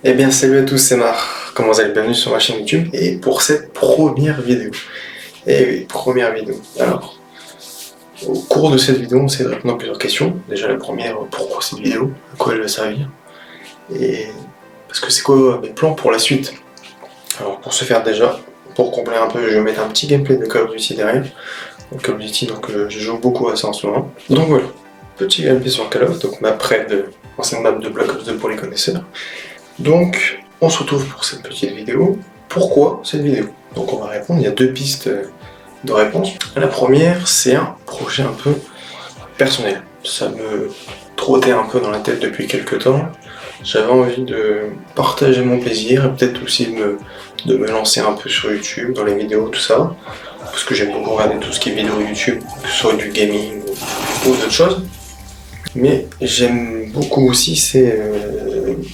Eh bien salut à tous, c'est Mar. Comment vous allez? Bienvenue sur ma chaîne YouTube. Et pour cette première vidéo. Eh oui, première vidéo. Alors, au cours de cette vidéo, on essaie de répondre à plusieurs questions. Déjà la première, pourquoi cette vidéo? À quoi elle va servir? Et parce que c'est quoi mes plans pour la suite? Alors pour ce faire déjà, pour compléter un peu, je vais mettre un petit gameplay de Call of Duty derrière. Donc Call of Duty, je joue beaucoup à ça en ce moment. Donc voilà, petit gameplay sur Call of, donc map raid, ancienne map de Black Ops 2 pour les connaisseurs. Donc, on se retrouve pour cette petite vidéo. Pourquoi cette vidéo? Donc on va répondre, il y a deux pistes de réponse. La première, c'est un projet un peu personnel. Ça me trottait un peu dans la tête depuis quelques temps. J'avais envie de partager mon plaisir et peut-être aussi de me lancer un peu sur YouTube, dans les vidéos, tout ça. Parce que j'aime beaucoup regarder tout ce qui est vidéo YouTube, que ce soit du gaming ou d'autres choses. Mais j'aime beaucoup aussi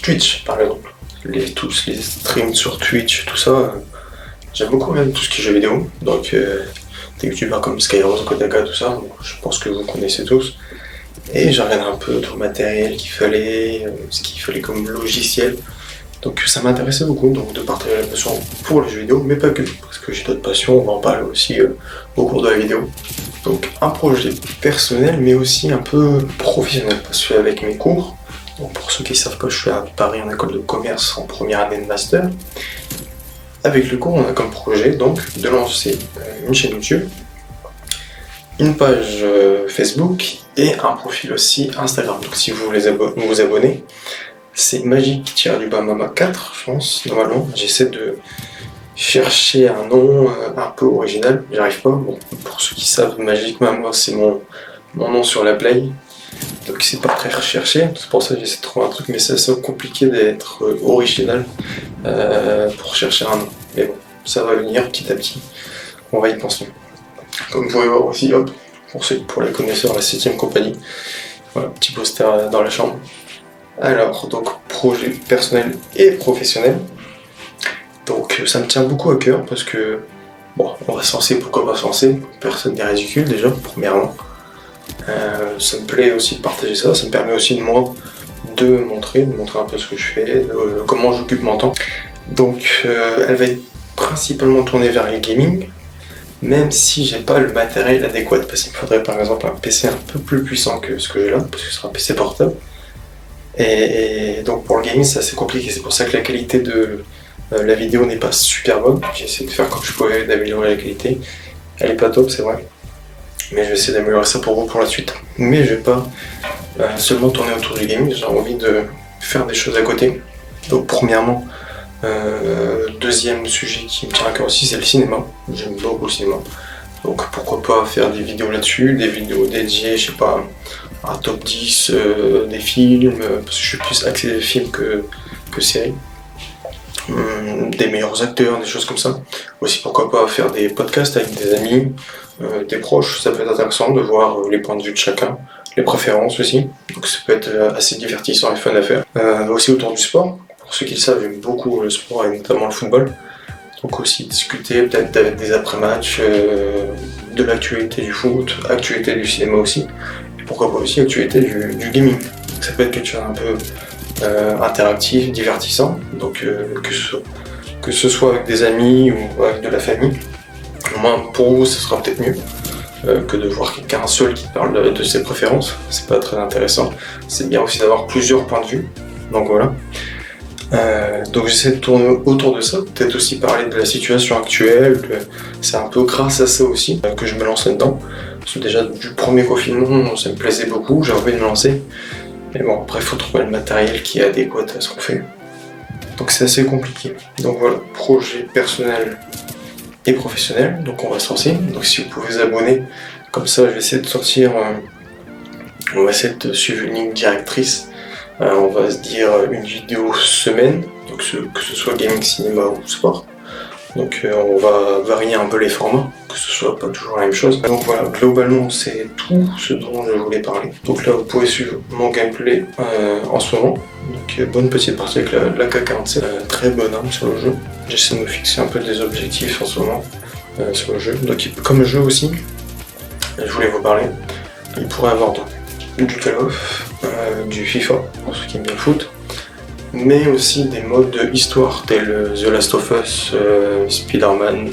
Twitch par exemple. Tous les streams sur Twitch, tout ça. J'aime beaucoup regarder tout ce qui est jeux vidéo. Donc des youtubeurs comme Skyrose, Kodaka, tout ça, je pense que vous connaissez tous. Et j'ai regardé un peu tout le matériel qu'il fallait, ce qu'il fallait comme logiciel. Donc ça m'intéressait beaucoup donc, de partager la passion pour les jeux vidéo, mais pas que, parce que j'ai d'autres passions, on va en parler aussi au cours de la vidéo. Donc un projet personnel, mais aussi un peu professionnel, parce que avec mes cours, donc pour ceux qui ne savent pas, je suis à Paris en école de commerce en première année de master. Avec le cours, on a comme projet donc de lancer une chaîne YouTube, une page Facebook et un profil aussi Instagram. Donc si vous voulez vous abonner, c'est Magic-Mama 4, je pense, normalement. J'essaie de chercher un nom un peu original, j'arrive pas. Bon, pour ceux qui savent, Magic Mama, c'est mon nom sur la Play. Donc c'est pas très recherché, c'est pour ça que j'essaie de trouver un truc, mais c'est assez compliqué d'être original pour chercher un nom. Mais bon, ça va venir petit à petit, on va y penser. Comme vous pouvez voir aussi, hop, pour les connaisseurs, la 7ème compagnie. Voilà, petit poster dans la chambre. Alors, donc projet personnel et professionnel. Donc ça me tient beaucoup à cœur parce que, bon, on va se lancer, pourquoi pas se lancer? Personne n'est ridicule déjà, premièrement. Ça me plaît aussi de partager ça, ça me permet aussi de moi de montrer un peu ce que je fais, comment j'occupe mon temps. Donc elle va être principalement tournée vers les gaming, même si j'ai pas le matériel adéquat, parce qu'il me faudrait par exemple un PC un peu plus puissant que ce que j'ai là, parce que ce sera un PC portable. Et donc pour le gaming c'est assez compliqué, c'est pour ça que la qualité de la vidéo n'est pas super bonne. J'ai essayé de faire comme je pouvais, d'améliorer la qualité. Elle est pas top, c'est vrai. Mais je vais essayer d'améliorer ça pour vous pour la suite. Mais je vais pas seulement tourner autour du gaming, j'ai envie de faire des choses à côté. Donc premièrement, deuxième sujet qui me tient à cœur aussi, c'est le cinéma. J'aime beaucoup le cinéma. Donc pourquoi pas faire des vidéos là-dessus, des vidéos dédiées, je sais pas, à un top 10 des films, parce que je suis plus axé films que séries. Des meilleurs acteurs, des choses comme ça. Aussi pourquoi pas faire des podcasts avec des amis, des proches, ça peut être intéressant de voir les points de vue de chacun, les préférences aussi, donc ça peut être assez divertissant et fun à faire. Aussi autour du sport, pour ceux qui le savent, j'aime beaucoup le sport et notamment le football, donc aussi discuter peut-être des après-matchs, de l'actualité du foot, actualité du cinéma aussi, et pourquoi pas aussi actualité du gaming. Donc ça peut être quelque chose un peu interactif, divertissant, donc que ce soit avec des amis ou avec de la famille. Au moins pour vous ce sera peut-être mieux que de voir quelqu'un seul qui parle de ses préférences, c'est pas très intéressant. C'est bien aussi d'avoir plusieurs points de vue, donc voilà. Donc j'essaie de tourner autour de ça, peut-être aussi parler de la situation actuelle, c'est un peu grâce à ça aussi que je me lance là-dedans. Parce que déjà du premier confinement ça me plaisait beaucoup, j'ai envie de me lancer. Mais bon, après, il faut trouver le matériel qui est adéquat à ce qu'on fait. Donc c'est assez compliqué. Donc voilà, projet personnel et professionnel. Donc on va se lancer. Donc si vous pouvez vous abonner, comme ça je vais essayer de sortir, on va essayer de suivre une ligne directrice. On va se dire une vidéo semaine, donc que ce soit gaming, cinéma ou sport. Donc on va varier un peu les formats, que ce soit pas toujours la même chose. Donc voilà, globalement c'est tout ce dont je voulais parler. Donc là vous pouvez suivre mon gameplay en ce moment. Donc bonne petite partie avec la K47, très bonne arme sur le jeu. J'essaie de me fixer un peu des objectifs en ce moment sur le jeu. Donc comme jeu aussi, je voulais vous parler, il pourrait y avoir donc, du Call of, du FIFA, pour ceux qui aiment bien le foot, mais aussi des modes de histoire tels The Last of Us, Spider-Man,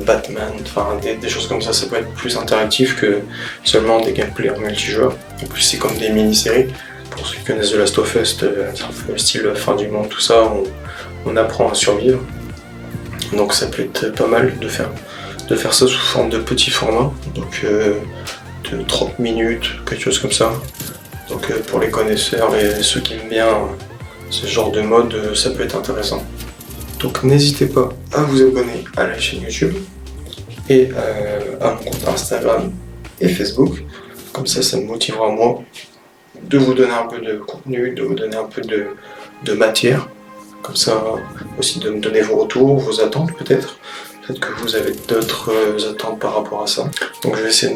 Batman, enfin des choses comme ça peut être plus interactif que seulement des gameplays en multijoueur. En plus c'est comme des mini-séries, pour ceux qui connaissent The Last of Us, c'est un peu le style fin du monde, tout ça, on apprend à survivre. Donc ça peut être pas mal de faire ça sous forme de petits formats, donc de 30 minutes, quelque chose comme ça. Donc pour les connaisseurs et ceux qui aiment bien ce genre de mode, ça peut être intéressant. Donc n'hésitez pas à vous abonner à la chaîne YouTube et à mon compte Instagram et Facebook. Comme ça me motivera moi de vous donner un peu de contenu, de vous donner un peu de matière. Comme ça aussi de me donner vos retours, vos attentes peut-être. Peut-être que vous avez d'autres attentes par rapport à ça. Donc je vais essayer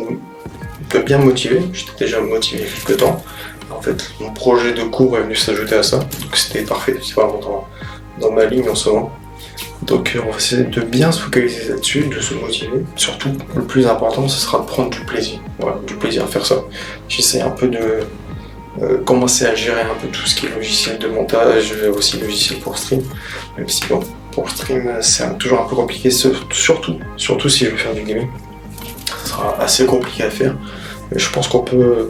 de bien me motiver. J'étais déjà motivé il y a quelques temps. En fait, mon projet de cours est venu s'ajouter à ça. Donc c'était parfait. C'est vraiment dans ma ligne en ce moment. Donc on va essayer de bien se focaliser là-dessus, de se motiver. Surtout, le plus important, ce sera de prendre du plaisir. Voilà, du plaisir à faire ça. J'essaie un peu de commencer à gérer un peu tout ce qui est logiciel de montage, aussi logiciel pour stream. Même si bon, pour stream, c'est toujours un peu compliqué, surtout si je veux faire du gaming. Ça sera assez compliqué à faire. Mais je pense qu'on peut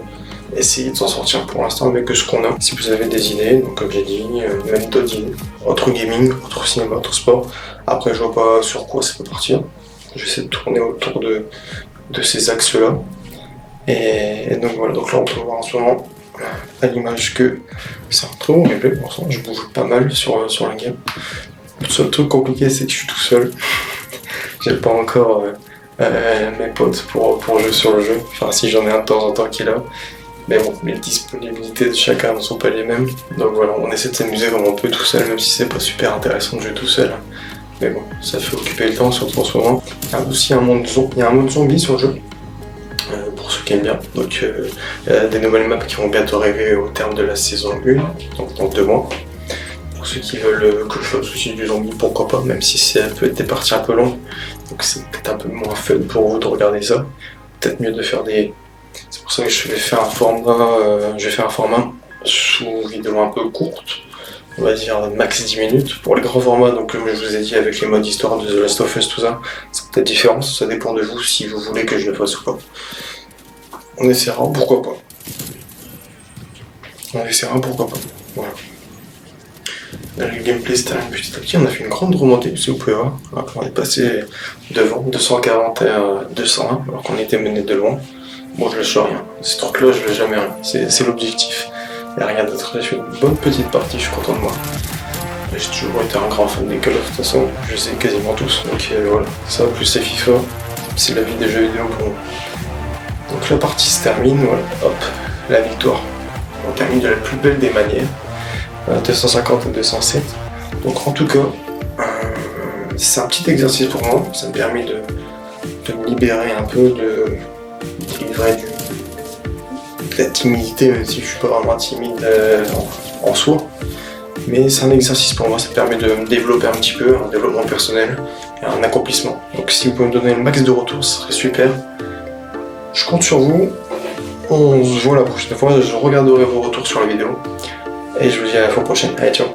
essayer de s'en sortir pour l'instant avec ce qu'on a. Si vous avez des idées, donc comme j'ai dit, même d'autres idées, autre gaming, autre cinéma, autre sport. Après, je vois pas sur quoi ça peut partir. J'essaie de tourner autour de ces axes-là. Et donc voilà, donc là on peut voir en ce moment, à l'image, que c'est un très bon gameplay pour l'instant. Je bouge pas mal sur la game. Le seul truc compliqué, c'est que je suis tout seul. J'ai pas encore mes potes pour jouer sur le jeu. Enfin, si j'en ai un de temps en temps qui est là. Mais bon, les disponibilités de chacun ne sont pas les mêmes. Donc voilà, on essaie de s'amuser comme on peut tout seul, même si c'est pas super intéressant de jouer tout seul. Mais bon, ça fait occuper le temps, surtout en ce moment. Il y a aussi un mode zombie sur le jeu, pour ceux qui aiment bien. Donc il y a des nouvelles maps qui vont bientôt arriver au terme de la saison 1, donc dans 2 mois. Pour ceux qui veulent que je fasse aussi du zombie, pourquoi pas, même si ça peut être des parties un peu longues. Donc c'est peut-être un peu moins fun pour vous de regarder ça. Peut-être mieux de faire des... C'est pour ça que je vais faire un format sous vidéo un peu courte, on va dire max 10 minutes. Pour les grands formats, donc comme je vous ai dit avec les modes histoire de The Last of Us, tout ça, c'est peut-être différent, ça dépend de vous si vous voulez que je le fasse ou pas. On essaiera, pourquoi pas. Voilà. Le gameplay se termine petit à petit, on a fait une grande remontée, si vous pouvez voir. Alors on est passé devant, 240 à 201, alors qu'on était mené de loin. Bon, je lâche rien. Ces trucs-là, je lâche jamais rien. C'est l'objectif. Il n'y a rien d'autre. J'ai fait une bonne petite partie, je suis content de moi. J'ai toujours été un grand fan des Call of, de toute façon. Je sais quasiment tous. Donc voilà. Ça, plus c'est FIFA. C'est la vie des jeux vidéo pour moi. Donc la partie se termine, voilà. Hop, la victoire. On termine de la plus belle des manières. 250 à 207. Donc en tout cas, c'est un petit exercice pour moi. Ça me permet de me libérer un peu de la timidité, même si je suis pas vraiment timide en soi. Mais c'est un exercice pour moi, ça permet de me développer un petit peu, un développement personnel et un accomplissement. Donc si vous pouvez me donner le max de retours, ce serait super. Je compte sur vous. On se voit la prochaine fois, je regarderai vos retours sur la vidéo. Et je vous dis à la fois prochaine. Allez, ciao.